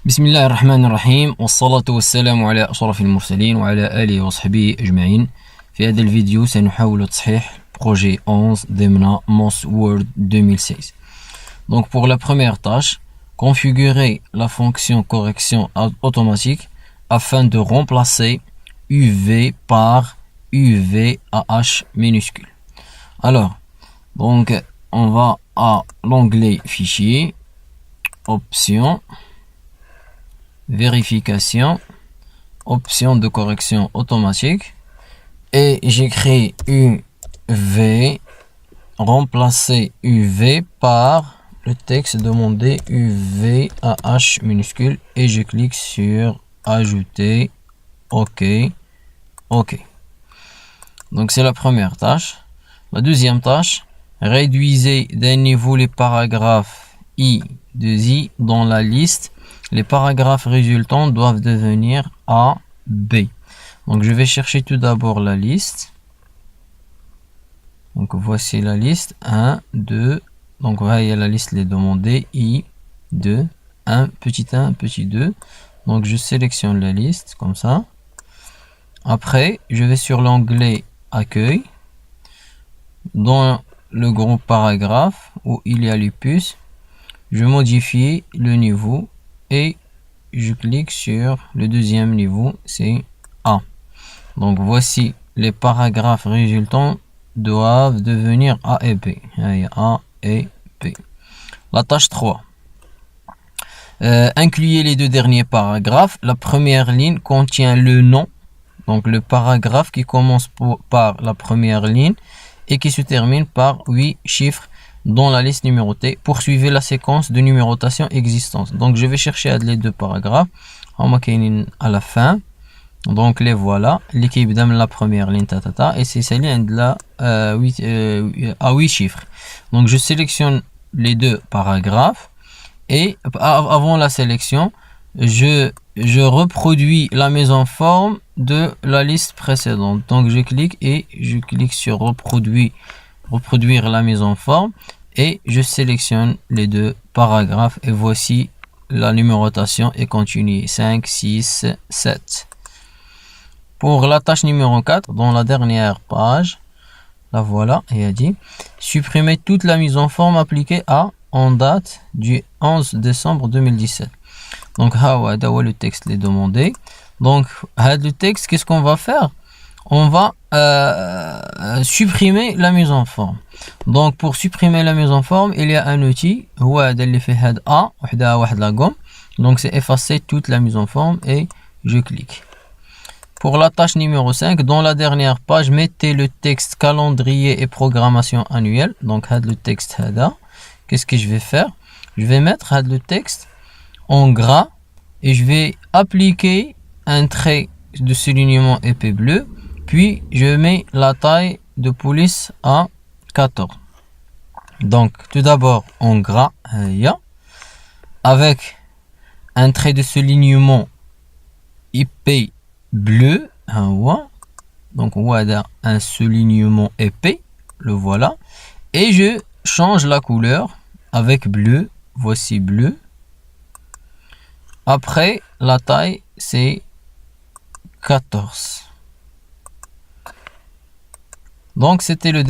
بسم الله الرحمن الرحيم والصلاة والسلام على أشرف المرسلين وعلى آله وصحبه أجمعين. في هذا الفيديو سنحاول تصحيح projet 11 ضمن MOS Word 2016. Donc pour la première tâche, configurer la fonction correction automatique afin de remplacer UV par UVAH minuscule. Alors, donc on va à l'onglet Fichier, Options, Vérification, Option de correction automatique, et j'écris UV, remplacer UV par le texte demandé UVAH minuscule, et je clique sur Ajouter, OK, OK. Donc c'est la première tâche. La deuxième tâche, réduisez d'un niveau les paragraphes I2I dans la liste. Les paragraphes résultants doivent devenir A, B. Donc je vais chercher tout d'abord la liste. Donc voici la liste 1, 2. Donc voilà, il y a la liste les demandés I, 2, 1, petit 2. Donc je sélectionne la liste comme ça. Après, je vais sur l'onglet Accueil. Dans le groupe paragraphe où il y a les puces, je modifie le niveau et je clique sur le deuxième niveau, c'est A. Donc voici les paragraphes résultants doivent devenir A et B. A et B. La tâche 3. Incluez les deux derniers paragraphes. La première ligne contient le nom, donc le paragraphe qui commence par la première ligne et qui se termine par 8 chiffres dans la liste numérotée. Poursuivez la séquence de numérotation existante. Donc je vais chercher les deux paragraphes à la fin. Donc les voilà. L'équipe donne la première ligne et c'est celle là à 8 chiffres. Donc je sélectionne les deux paragraphes et avant la sélection, je reproduis la mise en forme de la liste précédente. Donc je clique sur reproduire la mise en forme et je sélectionne les deux paragraphes et voici la numérotation est continue 5, 6, 7. Pour la tâche numéro 4, dans la dernière page, la voilà, il a dit supprimer toute la mise en forme appliquée en date du 11 décembre 2017. Donc le texte les demandé. Donc le texte, qu'est-ce qu'on va faire? On va supprimer la mise en forme. Donc pour supprimer la mise en forme, il y a un outil donc c'est effacer toute la mise en forme et je clique. Pour la tâche numéro 5, dans la dernière page, mettez le texte calendrier et programmation annuelle. Donc le texte qu'est-ce que je vais faire? Je vais mettre le texte en gras et je vais appliquer un trait de soulignement épais bleu, puis je mets la taille de police à 14. Donc tout d'abord en gras avec un trait de soulignement épais bleu, donc voilà un soulignement épais, le voilà, et je change la couleur avec bleu, voici bleu. Après la taille c'est 14. Donc c'était la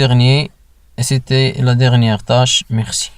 dernière tâche. Merci.